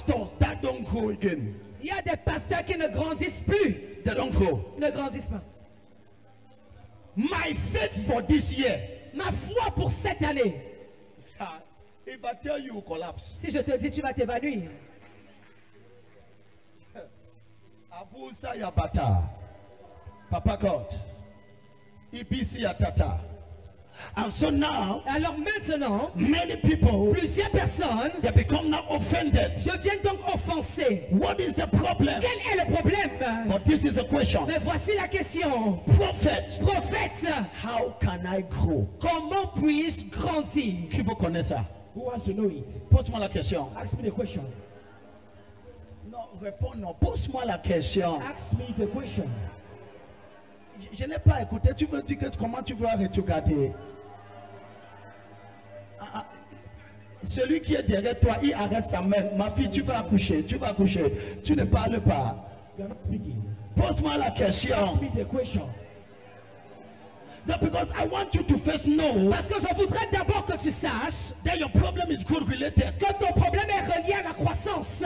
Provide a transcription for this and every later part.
pastors that don't grow again. Il y a des pasteurs qui ne grandissent plus. They don't grow. Ils ne grandissent pas. My faith for this year. Ma foi pour cette année. If I tell you, collapse. Si je te dis, tu vas t'évanouir. Abusa Yabata, Papa God, Ibisi Yatata. And so now, Alors maintenant, many people, plusieurs personnes they become now offended. deviennent donc offensées. What is the problem? Quel est le problème? But this is the question. Mais voici la question. Prophet, Prophète, how can I grow? comment puis-je grandir? Qui vous connaît ça? Who wants to know it? Pose-moi la question. Ask me the question. Non, réponds non. Pose-moi la question. Ask me the question. Je n'ai pas écouté. Tu veux dire que comment tu veux arrêter de regarder? Celui qui est derrière toi, il arrête sa main. Ma fille, tu vas accoucher. Tu vas accoucher. Tu ne parles pas. Pose-moi la question. Ask me the question. No, because I want you to first know Parce que je voudrais d'abord que tu saches that your problem is growth related. que ton problème est relié à la croissance.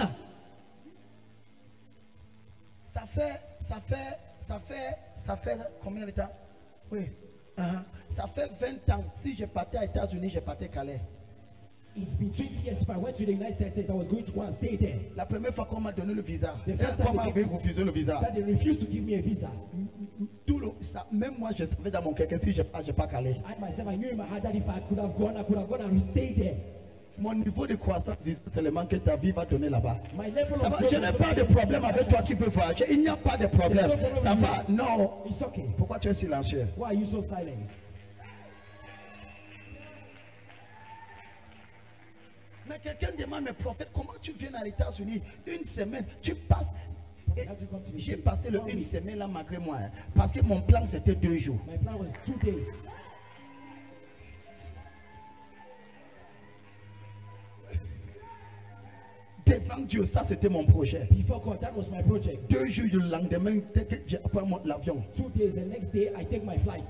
Ça fait combien de temps? Oui. Ça fait 20 ans. Si je partais aux États-Unis, je partais à Calais. It's been 20 years. If I went to the United States, I was going to go and stay there. La première fois qu'on m'a donné le visa, The first time comment avez refusé le visa? That they refused to give me a visa. Même moi, je savais dans mon cœur que si je n'ai pas Calais. I myself, I knew in my heart that if I could have gone and stayed there. Mon niveau de croissance dit seulement que ta vie va donner là-bas. My level Ça of va, growth je n'ai pas de problème avec toi qui veux voyager. Il n'y a pas de problème. Ça va, non. It's okay. Pourquoi tu es silencieux? Why are you so silent? Mais quelqu'un demande, mais prophète, comment tu viens aux États-Unis une semaine? Tu passes. J'ai passé une semaine là malgré moi. Parce que mon plan c'était 2 jours. My plan was 2 days. Devant Dieu, ça c'était mon projet. Before God, that was my project. 2 jours, le lendemain, dès que j'ai pris l'avion. 2 days, the next day, I take my flight.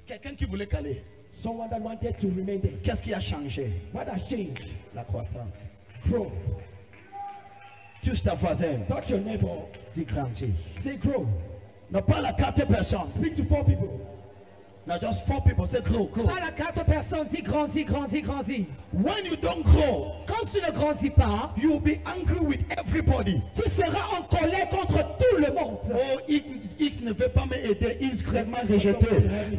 Quelqu'un qui voulait caler. Someone that wanted to remain there. Qu'est-ce qui a changé? What has changed? La croissance. Grow. Touche ta voisine. Touch your neighbor. Dis grandir. Say grow. Ne parle à 4 personnes. Speak to 4 people. Now just 4 people say grow, grow. Parle à 4 personnes, dis grandis, grandis, grandis. When you don't grow, quand tu ne grandis pas, you will be angry with everybody. Tu seras en colère contre tout le monde. Oh, X ne veut pas m'aider, X m'a rejeté.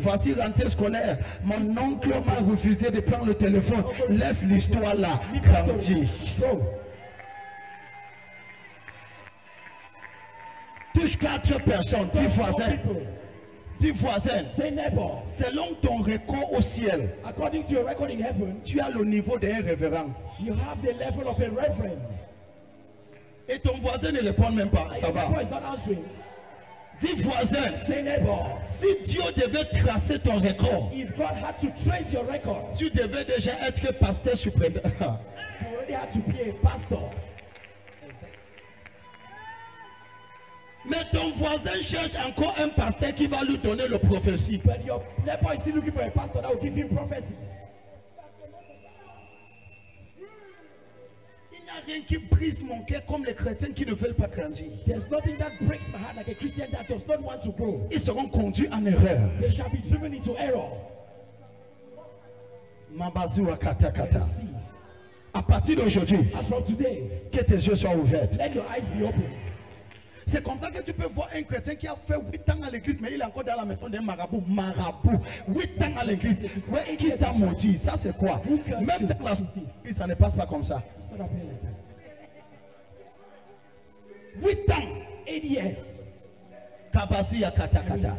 Voici rentrée scolaire. Mon oncle m'a refusé de prendre le téléphone. Laisse l'histoire là. Grandis. Touche 4 personnes, 10 voisins. 10 voisins. Selon ton record au ciel, according to your record in heaven, tu as le niveau d'un révérend. You have the level of a reverend. Et ton voisin ne répond même pas. Ça va. Dis voisin, si Dieu devait tracer ton record, if God had to trace your record, tu devais déjà être pasteur suprême. You already had to be a pastor. Mais ton voisin cherche encore un pasteur qui va lui donner le prophétie. But your neighbor is still looking for a pastor that will give him prophecies. Il n'y a rien qui brise mon cœur comme les chrétiens qui ne veulent pas grandir. There's nothing that breaks my heart like a Christian that does not want to grow. Ils seront conduits en erreur. They shall be driven into error. Mabazua kata kata. À partir d'aujourd'hui, as from today, que tes yeux soient ouverts. Let your eyes be open. C'est comme ça que tu peux voir un chrétien qui a fait 8 ans à l'église, mais il est encore dans la maison d'un marabout. 8 ans à l'église. Ouais, qui t'a maudit? Ça c'est quoi? Même dans la société, ça ne passe pas comme ça. 8 ans. 8 years. Kabasi ya kata kata.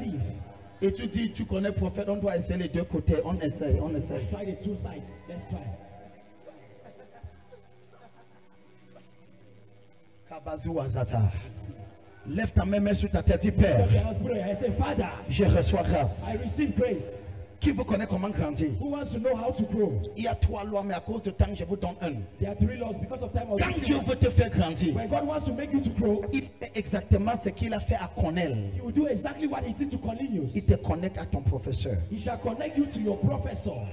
Et tu dis, tu connais le prophète, on doit essayer les deux côtés. On essaye, on essaye. Let's try the 2 sides. Let's try. Kabazu wazata. Lève ta main sur ta tête, dis Père, je reçois grâce. I receive grace. Qui vous connaît comment grandir? Who wants to know how to grow? Il y a 3 lois, mais à cause de temps, je vous donne un. There are 3 laws because of time. Quand Dieu veut te faire grandir, when God wants to make you to grow, il fait exactement ce qu'il a fait à Cornel. He will do exactly what he did to Cornelius. Il te connecte à ton professeur. He shall connect you to your professor.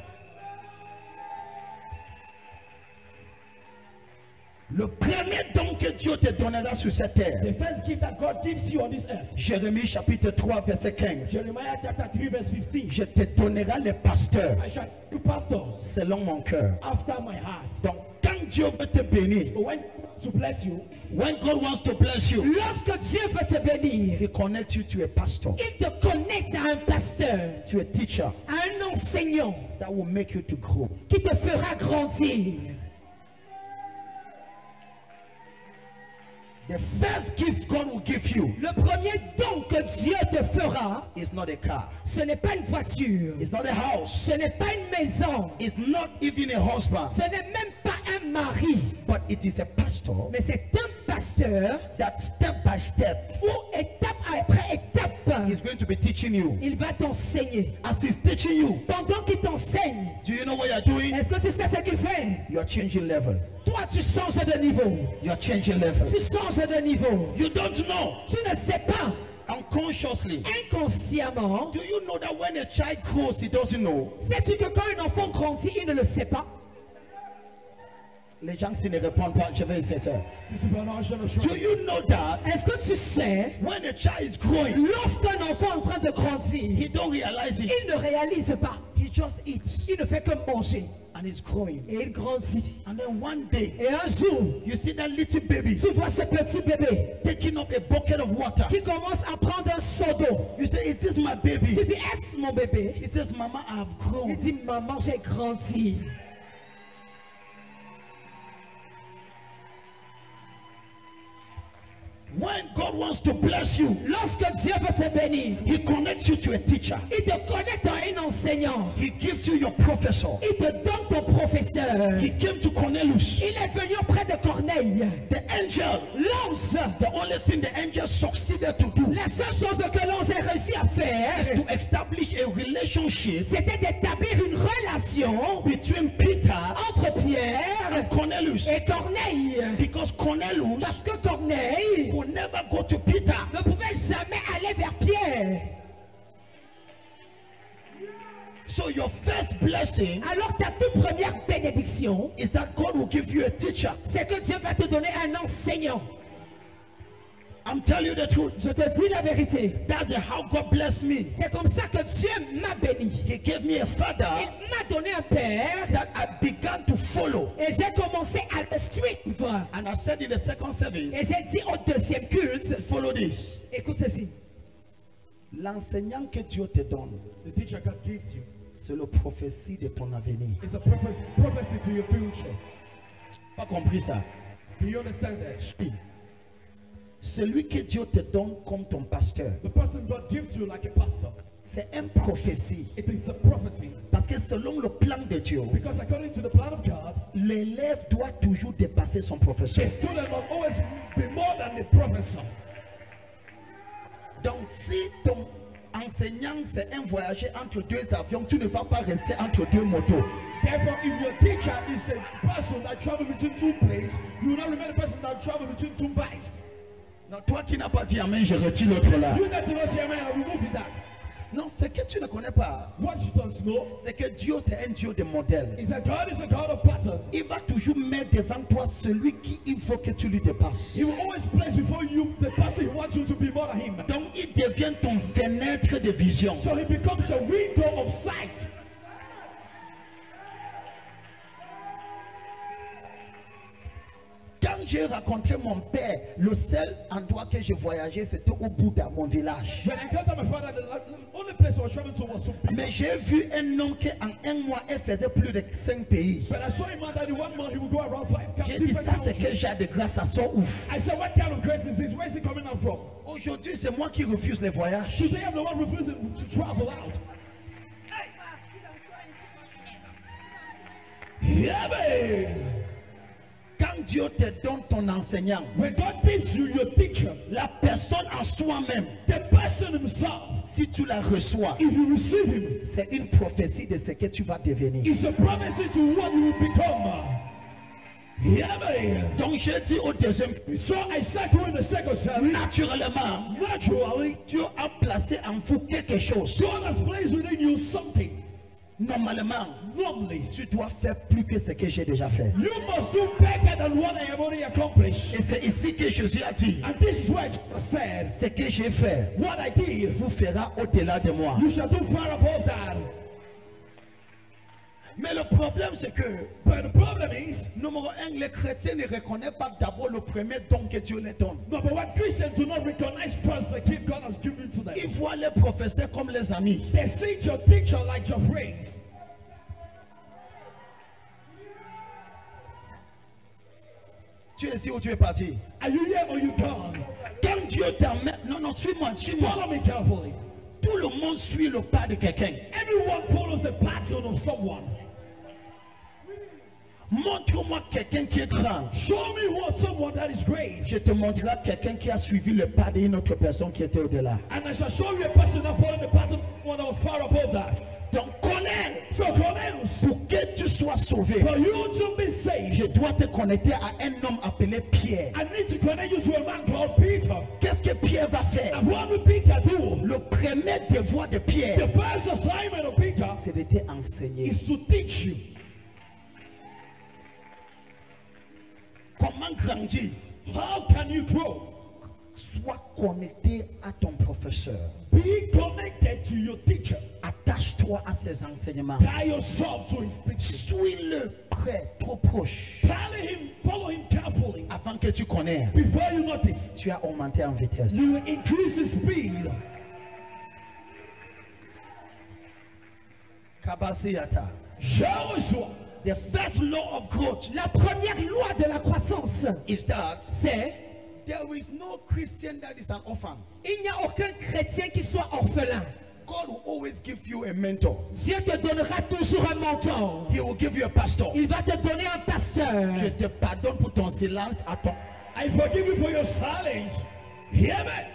Le premier don que Dieu te donnera sur cette terre. The first gift that God gives you on this earth. Jérémie chapitre 3 verset 15. Jeremiah chapter 3 verse 15. Je te donnerai les pasteurs I shall do pastors selon mon cœur. after my heart. Donc quand Dieu veut te bénir, So when to bless you, when God wants to bless you, Lorsque Dieu veut te bénir, He connects you to a pastor, il te connecte à un pasteur, to a teacher à un enseignant that will make you to grow. qui te fera grandir. The first gift God will give you Le premier don que Dieu te fera, is not a car, ce n'est pas une voiture, it's not a house, ce n'est pas une maison, it's not even a husband, ce n'est même pas un mari, but it is a pastor mais c'est un pasteur that step by step où étape après étape, is going to be teaching you. il va t'enseigner. As He's teaching you, Pendant qu'il t'enseigne, do you know what you're doing? est-ce que tu sais ce qu'il fait? You're changing level. Toi, tu changes de niveau. You're changing level. Tu changes de niveau. You don't know. Tu ne sais pas. Unconsciously. Inconsciemment, Do you know that when a child grows, he doesn't know? sais-tu que quand un enfant grandit, il ne le sait pas? Les gens s'ils ne répondent pas, je vais essayer ça. this is an ocean of Do you know that Est-ce que tu sais, when a child is growing, lorsqu'un enfant est en train de grandir, he don't realize it. il ne réalise pas. He just eats Il ne fait que manger. and he's growing. Et il grandit. And then one day, Et un jour, you see that little baby tu vois ce petit bébé taking up a bucket of water. qui commence à prendre un seau d'eau. You say, is this my Tu baby? dis, est-ce mon bébé? He says, Mama, I have Il grown. dit, maman, j'ai grandi. When God wants to bless you, Lorsque Dieu veut te bénir, He connects you to a teacher. il te connecte à un enseignant. He gives you your professor. Il te donne ton professeur. He came to Cornelius. Il est venu auprès de Corneille. The angel, L'ange, the only thing the angel succeeded to do la seule chose que l'ange a réussi à faire, is to establish a relationship c'était d'établir une relation between Peter entre Pierre and Cornelius. et Corneille. Because Cornelius Parce que Corneille could never go to Peter. ne pouvait jamais aller vers Pierre. So your first blessing Alors ta toute première bénédiction, is that God will give you a teacher. c'est que Dieu va te donner un enseignant. I'm telling you the truth. Je te dis la vérité. That's how God blessed me. C'est comme ça que Dieu m'a béni. He gave me a father Il m'a donné un père that I began to follow. et j'ai commencé à le suivre. And I said in the second service, Et j'ai dit au deuxième culte, follow this. écoute ceci. L'enseignant que Dieu te donne, the teacher God gives you c'est la prophétie de ton avenir. is a prophecy to your future. Pas compris ça? Do you understand that? Suis. Celui que Dieu te donne comme ton pasteur, The person God gives you like a pastor, c'est une prophétie. it is a prophecy. Parce que selon le plan de Dieu, Because according to the plan of God, l'élève doit toujours dépasser son a professeur. student must always be more than the professor. Donc si ton enseignant c'est un voyager entre deux avions, tu ne vas pas rester entre deux motos. Therefore, if your teacher is a person that travels between two planes, you will not remain a person that travels between two bikes. Non, toi qui n'as pas dit amen, je retire l'autre là. You that do not say amen, I will move with that. Non, ce que tu ne connais pas, What you don't know c'est que Dieu c'est un Dieu de modèle. is that God is a God of pattern. Il va toujours mettre devant toi celui qui il faut que tu lui dépasses. He will always place before you the person he wants you to be more than him. Donc il devient ton fenêtre de vision. So he becomes a window of sight. Quand j'ai rencontré mon père, le seul endroit que j'ai voyagé, c'était au bout de mon village. When I encountered my father, the only place I was traveling to was Supi. Mais j'ai vu un homme qui en un mois, il faisait plus de 5 pays. But I saw him that in 1 month he would go around 5 J'ai dit, different ça c'est countries. quel genre de grâce, ça sort ouf. I said, what kind of grace is this? Where is he coming out from? Aujourd'hui, c'est moi qui refuse les voyages. Today I'm the one refusing to travel out. Yeah, man. Quand Dieu te donne ton enseignant, When God gives you your teacher, la personne en soi-même, the person himself, si tu la reçois, if you receive him, c'est une prophétie de ce que tu vas devenir. it's a prophecy to what you will become. Yeah, man. Donc j'ai dit au deuxième, So I said during the second service, naturellement, naturally, Dieu a placé en vous quelque chose. God has placed within you something. Normalement, Normally, tu dois faire plus que ce que j'ai déjà fait. you must do better than what I have already accomplished. Et c'est ici que Jésus a dit, And this is why Jesus said, ce que j'ai fait what I did, vous fera au-delà de moi. you shall do far above that. Mais le problème c'est que, But the problem is, numéro un, les chrétiens ne reconnaissent pas d'abord le premier don que Dieu leur donne. number one, Christians do not recognize first the gift God has given to them. Ils voient les professeurs comme les amis. They see your teacher like your friends. Tu es ici ou tu es parti? Are you here or you gone? Quand Dieu t'amène, non, suis-moi, suis-moi. Follow me carefully. Tout le monde suit le pas de quelqu'un. Everyone follows the pattern of someone. Montre-moi quelqu'un qui est grand. Show me what someone that is great, Je te montrerai quelqu'un qui a suivi le pas d'une autre personne qui était au-delà. and I shall show you a person that followed the pattern of one that was far above that. Donc connais, So Cornelius, pour que tu sois sauvé, for you to be saved, je dois te connecter à un homme appelé Pierre. I need to connect you to a man called Peter. Qu'est-ce que Pierre va faire? And what will Peter do? Le premier devoir de The Pierre, first assignment of Peter c'est de t'enseigner. is to teach you. Comment grandir? How can you grow? Sois connecté à ton professeur. Be connected to your teacher. Attache-toi à ses enseignements. Tie yourself to his teaching. Suis-le près, trop proche. Follow him carefully. Avant que tu connais, Before you notice, tu as augmenté en vitesse. you will increase his speed. Kabasiyata. Joshua, The first law of growth La première loi de la croissance, is that c'est there is no Christian that is an orphan. il n'y a aucun chrétien qui soit orphelin. God will always give you a mentor. Dieu te donnera toujours un mentor. He will give you a pastor. Il va te donner un pasteur. Je te pardonne pour ton silence à ton. I forgive you for your silence. Hear me?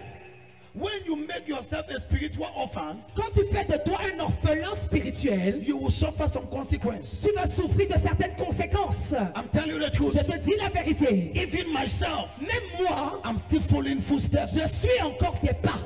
When you make yourself a spiritual orphan, Quand tu fais de toi un orphelin spirituel, you will suffer some consequence. tu vas souffrir de certaines conséquences. I'm telling you the truth. Je te dis la vérité. Even myself, Même moi, I'm still following footsteps. je suis encore tes pas.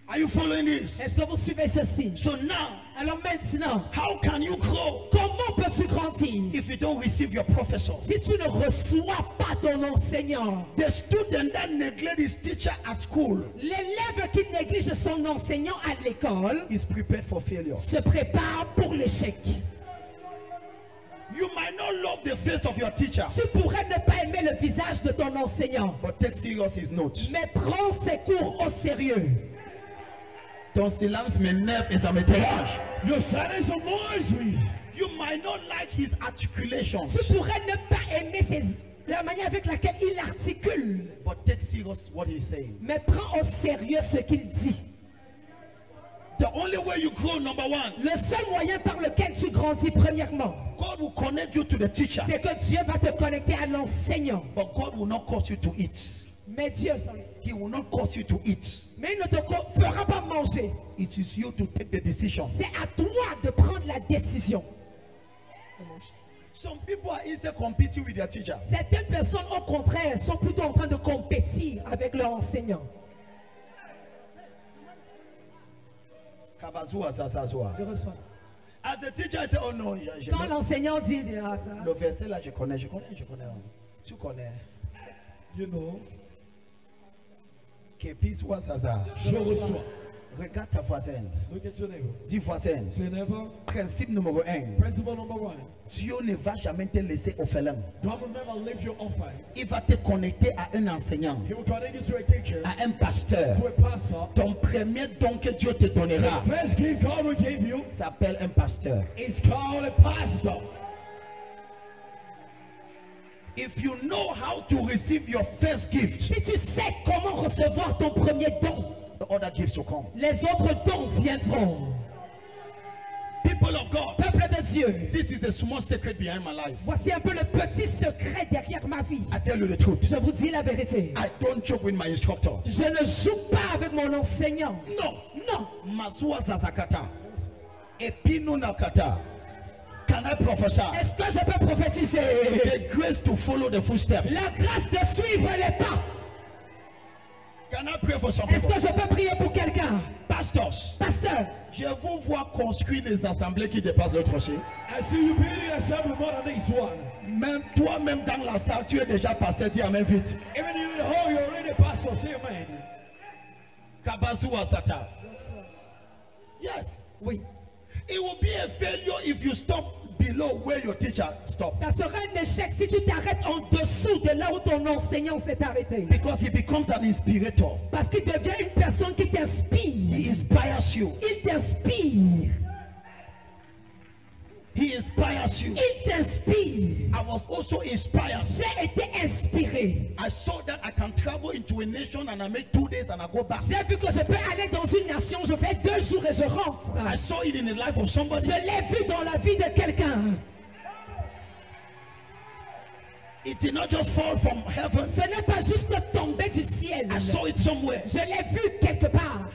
Are you following this? Est-ce que vous suivez ceci? So now, Alors maintenant, how can you grow comment peux-tu grandir if you don't receive your professor? si tu ne reçois pas ton enseignant? The student that neglect his teacher at school L'élève qui néglige son enseignant à l'école is prepared for failure. se prépare pour l'échec. You might not love the face of your teacher, Tu pourrais ne pas aimer le visage de ton enseignant, but take serious his notes. mais prends ses cours au sérieux. Ton silence m'énerve et ça me dérange. Your silence annoys me. You might not like his articulations, Tu pourrais ne pas aimer la manière avec laquelle il articule, but take serious what he's saying. mais prends au sérieux ce qu'il dit. The only way you grow, number one, Le seul moyen par lequel tu grandis, premièrement, God will connect you to the teacher, c'est que Dieu va te connecter à l'enseignant. but God will not cause you to eat. Mais Dieu, He will not cause you to eat. mais il ne te fera pas manger. It is you to take the decision. C'est à toi de prendre la décision. Some people are instead competing with their teachers. Certaines personnes, au contraire, sont plutôt en train de compétir avec leur enseignant. Kabazua, Zazazua. Je reçois. As the teacher say, oh no, Quand l'enseignant dit ah, ça, le verset là, je connais. Tu connais. You know, Kepizwa Zaza. je reçois. Regarde ta voisine. Look at your neighbor. Dis voisine. Say neighbor. Principe numéro 1. Principle number one. Dieu ne va jamais te laisser orphelin. God will never leave you orphan. Il va te connecter à un enseignant, He will connect you to a teacher, à un pasteur. to a pastor. Ton premier don que Dieu te donnera The first gift God will give you s'appelle un pasteur. is called a pastor. If you know how to receive your first gift, si tu sais comment recevoir ton premier don, the other gifts will come. les autres dons viendront. People of God, Peuple de Dieu, this is a small secret behind my life. voici un peu le petit secret derrière ma vie. I tell you the truth. Je vous dis la vérité. I don't joke with my instructor. Je ne joue pas avec mon enseignant. No. Non. Mazua Zazakata. Epinu Nakata. Can I prophesy? Est-ce que je peux prophétiser? The grace to follow the footsteps. La grâce de suivre les pas. Can I pray for some Est-ce people? que je peux prier pour quelqu'un? Pastors, Pasteur, je vous vois construire des assemblées qui dépassent l'autre rocher. I see you building yourself more than this one. Même toi-même dans la salle, tu es déjà pasteur, dis amen vite. Even in the hall, you're already a pastor. Say amen. Kabazu Asata. Yes. oui. It will be a failure if you stop below where your teacher stopped. Ça sera un échec si tu t'arrêtes en dessous de là où ton enseignant s'est arrêté. Because he becomes an inspirator. Parce qu'il devient une personne qui He t'inspire. inspires you. Il t'inspire. He inspires you. Il t'inspire. I was also inspired. J'ai été inspiré. I saw that I can travel into a nation and I make 2 days and I go back. J'ai vu que je peux aller dans une nation, je fais 2 jours et je rentre. I saw it in the life of somebody. Je l'ai vu dans la vie de quelqu'un. It did not just fall from heaven. Ce n'est pas juste tomber du ciel. I saw it somewhere. Je l'ai vu quelque part.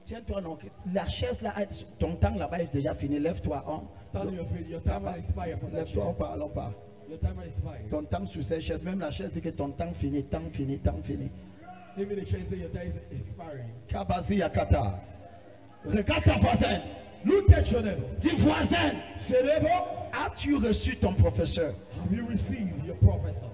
Tiens-toi donc. La chaise là, ton temps là-bas est déjà fini. Lève-toi. Stand on your feet. Your time will expire from that Lève-toi, on chair. parle, on parle. Your time will expire. Ton temps sur cette chaise, même la chaise dit que ton temps fini, temps fini, temps fini. Even the chair say your time is expiring. Kabazi Yakata. Regarde ton voisin. Look at your neighbor. Dis voisin, Say, neighbor, as-tu reçu ton professeur? have you received your professor?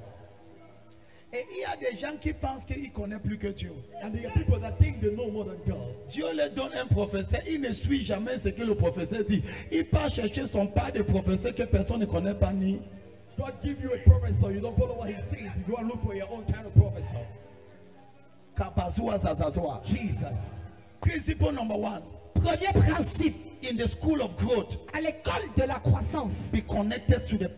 Et il y a des gens qui pensent qu'ils connaissent plus que Dieu. And there are people that think they know more than God. Dieu leur donne un professeur, il ne suit jamais ce que le professeur dit. Il part chercher son pas de professeur que personne ne connaît pas ni. God give you a professor, you don't follow what he says. You go and look for your own kind of professor. Kabazua Zazazua. Jesus. Principle number 1. Premier principe, In the school of growth, à l'école de la croissance, be connected to the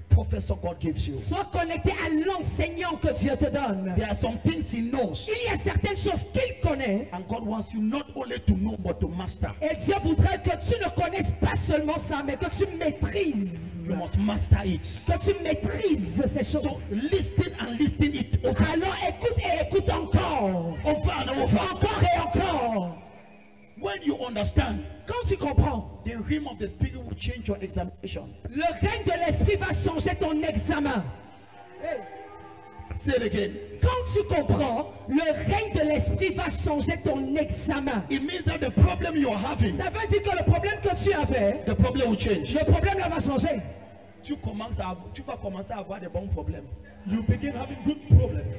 professor God gives you. sois connecté à l'enseignant que Dieu te donne. There are some things he knows. Il y a certaines choses qu'il connaît And God wants you not only to know but to master. et Dieu voudrait que tu ne connaisses pas seulement ça, mais que tu maîtrises. You must master it. Que tu maîtrises ces So choses. listen and listen it over, Alors écoute et écoute encore. over and over. Encore et encore. When you understand, Quand tu comprends, the realm of the spirit will change your examination. le règne de l'esprit va changer ton examen. Say it again. Quand tu comprends, le règne de l'esprit va changer ton examen. It means that the problem you're having, Ça veut dire que le problème que tu avais, the problem will change. le problème là va changer. Tu vas commencer à avoir des bons problèmes. You begin having good problems.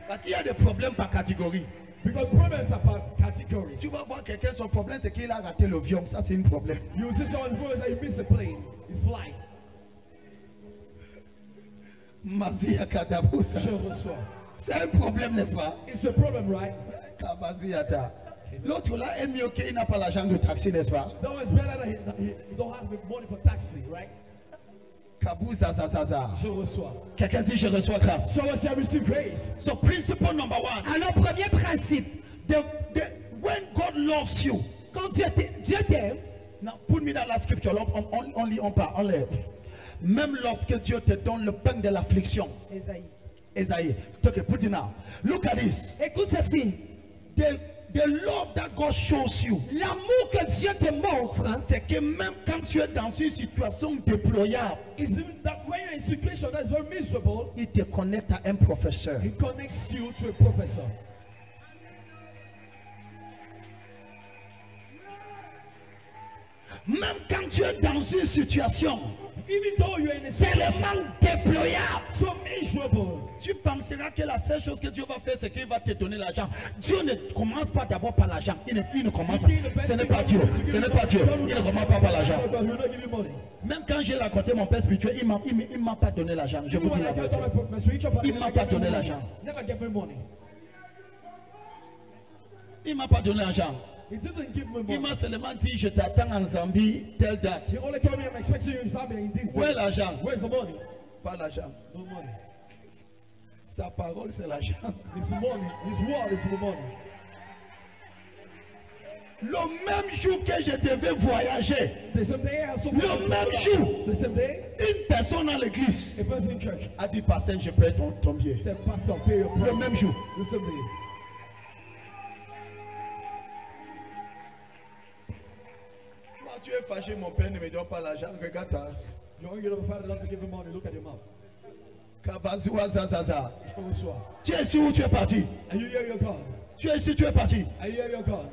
Parce qu'il y a des problèmes par catégorie. Because problems are by categories. Tu vas voir quelqu'un, son problème c'est qu'il a raté l'avion. Ça c'est un problème. You see someone who says he missed a plane, his flight. Mazia Kadabusa. Je reçois. C'est un problème, n'est-ce pas? It's a problem, right? Kabaziata. L'autre là est mieux qu'il n'a pas l'argent de taxi, n'est-ce pas? That one's better that he don't have the money for taxi, right? Kabuza Zazaza. Je reçois. Quelqu'un dit je reçois grâce. Someone shall receive grace. So principle number 1. Alors, premier principe, When God loves you, quand Dieu t'aime, now put me that last scripture. On parle, on lève. Même lorsque Dieu te donne le pain de l'affliction. Esaïe. Esaïe. Okay, put it now. Look at this. Écoute ceci. The love that God shows you, L'amour que Dieu te montre, hein, c'est que même quand tu es dans une situation déployable, It's even that when you're in a situation that's very miserable, il te connecte à un professeur. he connects you to a professor. Même quand tu es dans une situation Even though you're in a situation tellement déployable, so miserable, tu penseras que la seule chose que Dieu va faire, c'est qu'il va te donner l'argent. Dieu ne commence pas d'abord par l'argent. Il ne commence pas. Ce n'est pas Dieu. Ce n'est pas Dieu. Il ne commence pas par l'argent. he will not give you money. Même quand j'ai raconté mon père spirituel, il ne m'a pas donné l'argent. Je vous Even dis when la I vérité. got my spiritual father, Il m'a pas donné l'argent. Never gave me money. Il ne m'a pas donné l'argent. He didn't give me Il money. m'a seulement dit, je t'attends en Zambie, telle date. He only told me I'm expecting you in Zambia in this Où est day. l'argent? Where's the money? Pas l'argent. No money. Sa parole, c'est l'argent. His money. His word is the money. Le même jour que je devais voyager, The same day I also le même jour, the same day, une personne à l'église a person in church a dit, pasteur, je paie ton billet. said, Pastor, pay your Le price. même jour. The same day. Moi, tu es fâché, mon père ne me donne pas l'argent. Regarde ta. You're only going to find out to give him money. Look at your mouth. Kabazua Zazaza. Bonsoir. Tu es ici ou tu es parti? Are you here, your God? Tu es ici, tu es parti. Are you here, your God?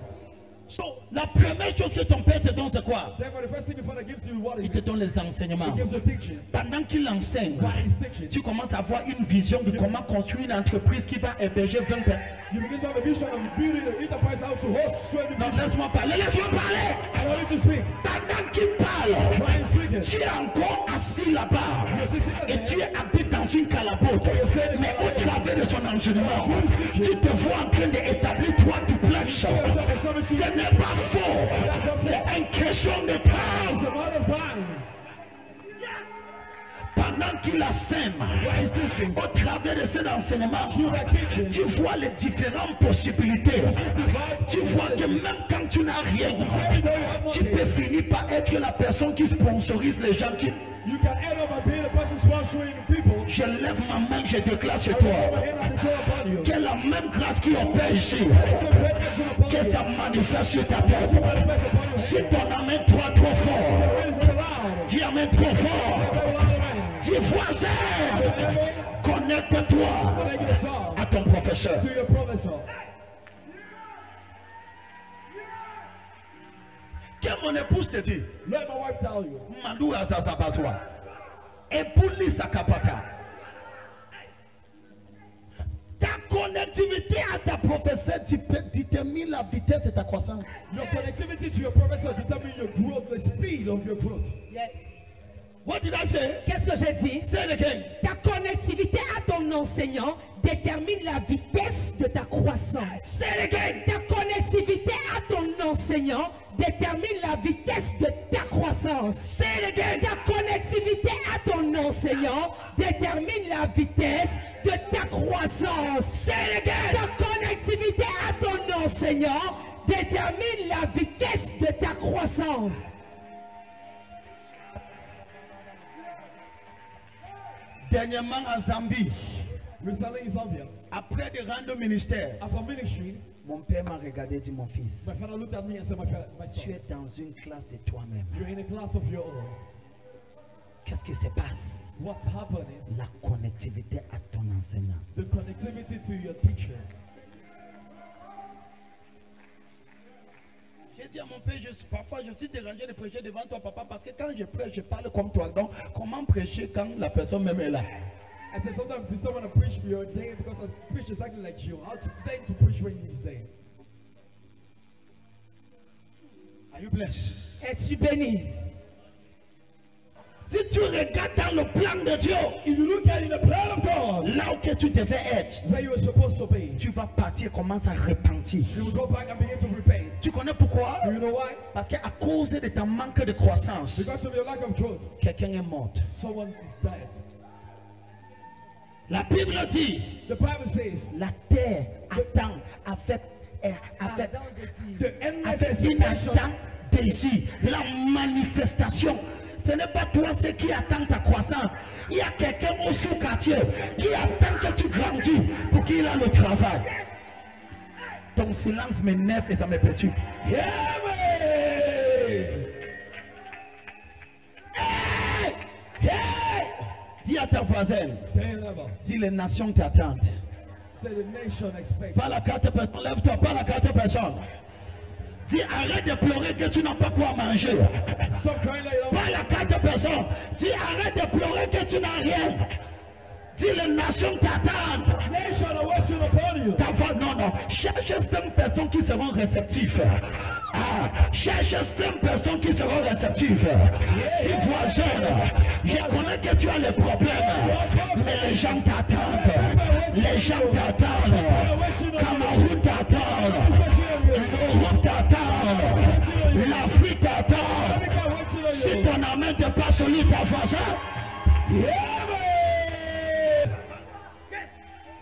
So, la première chose que ton père te donne, c'est quoi? Therefore, the first thing your father gives you, what is Il te it? donne les enseignements. He gives you teaching. Pendant qu'il enseigne, While he's teaching, tu commences à avoir une vision de comment construire une entreprise qui va héberger 20 personnes. you begin to have a vision of building an enterprise house to host 20 Non, people. laisse-moi parler, laisse-moi parler. I want you to speak. Pendant qu'il parle, While he's speaking, tu es encore assis là-bas you're sitting et tu there. es habité dans une calabote. Mais au travers de son enseignement, tu te vois en train d'établir trois duplexes. Ce n'est pas faux, c'est une question de It's temps. a matter of time. Pendant qu'il enseigne, While he's teaching, au travers de cet enseignement, through that teaching, tu vois les différentes possibilités. Tu vois que même quand tu n'as rien, even though you have tu peux nothing, finir par être la personne qui sponsorise les gens qui... you can end up by being the person sponsoring the people. Je lève ma main, je déclare sur I toi. will end up to go upon you. Que la même grâce qui opère ici, It's a protection upon que you. ça manifeste sur ta tête. Manifest upon you. Si ton amène toi trop fort, Very, very loud. dis amène trop fort. Very loud amen. Dis voisin, connecte-toi Make it a song à ton professeur. to your professor. Que mon épouse te dit, Let my wife tell you. Mandou Azazabazwa, Ebouli Sakapata. Ta connectivité à ta professeur détermine la vitesse de ta croissance. Your connectivity to your professor determines your growth, the speed of your growth. Yes. What did I say? Qu'est-ce que j'ai dit? Say it again. Ta connectivité à ton enseignant détermine la vitesse de ta croissance. Say it again. Ta connectivité à ton enseignant détermine la vitesse de ta croissance. Say it again. Ta connectivité à ton enseignant détermine la vitesse de ta croissance. Say it again. Ta connectivité à ton enseignant détermine la vitesse de ta croissance. Dernièrement en Zambie, Recently in Zambia, après de rendre au ministère, after ministry, mon père m'a regardé et dit, mon fils, my father looked at me and said, my tu son, es dans une classe de toi-même. you're in a class of your own. Qu'est-ce qui se passe? What's happening? La connectivité à ton enseignant. The connectivity to your teacher. J'ai dit à mon père, parfois je suis dérangé de prêcher devant toi, papa, parce que quand je prêche, je parle comme toi. Donc, comment prêcher quand la personne même est là? I said sometimes if someone to preach for your day because I preach exactly like you. How to then to preach when you say. Are you blessed? Es-tu béni? Si tu regardes dans le plan de Dieu, If you look at in the plan of God, là où que tu devais être, where you were supposed to be, tu vas partir, commence à repentir. you will go back and begin to repent. Tu connais pourquoi? Do you know why? Parce qu'à cause de ton manque de croissance, Because of your lack of growth, quelqu'un est mort. someone is dead. La Bible dit, The Bible says la terre attend avec the endless avec une expectation. attente désir, la manifestation. Ce n'est pas toi ce qui attend ta croissance. Il y a quelqu'un au sous-quartier qui attend que tu grandis pour qu'il ait le travail. Ton silence m'énerve et ça me perturbe. Yeah, man! Hey! Hey! Dis à ta voisine, They never. dis les nations t'attendent. Say the nation expects. Pas la carte personne, lève-toi, pas la carte personne. Dis arrête de pleurer que tu n'as pas quoi manger. Some crying like you don't Pas la carte personne. Dis arrête de pleurer que tu n'as rien. Dis les nations t'attendent. nation are watching upon you. Ta voix, non, non. Cherche 5 personnes qui seront réceptives. Ah, cherche 5 personnes qui seront réceptives. Dis voisin, je connais que tu as les problèmes, mais les gens t'attendent. Les gens t'attendent. Cameroun t'attend. L'Europe t'attend. L'Afrique t'attend. Si ton amène te passe solide, ta voisin. Yeah, man!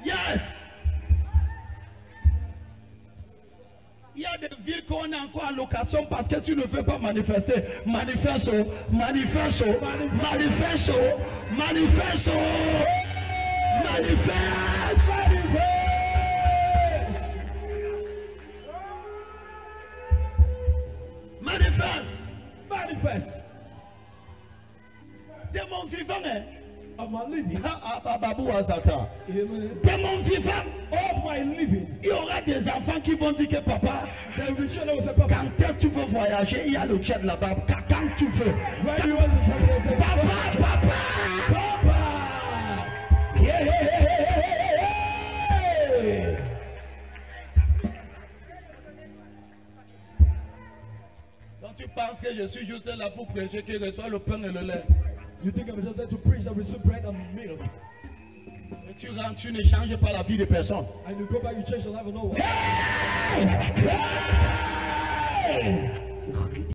Yes. Il y a des villes qu'on est encore en location parce que tu ne veux pas manifester. Manifeste, manifeste, manifeste, manifeste, manifeste, manifeste. Manifest. De mon vivant, hein. Of of my living, Babou Azata. amen, De mon vivant, of my living, il y aura des enfants qui vont dire que papa, there will be children who say, Papa, quand est-ce que tu veux voyager, il y a le jet là-bas. Quand tu veux. where do you want to travel? They say, Papa, papa. Papa! Yeah. Donc tu penses que je suis juste là pour prêcher qui reçoit le pain et le lait. You think I'm just there to preach and receive bread and milk? Et tu rentres, tu ne changes pas la vie de personne. And you go back, you change the life of no one. Hey!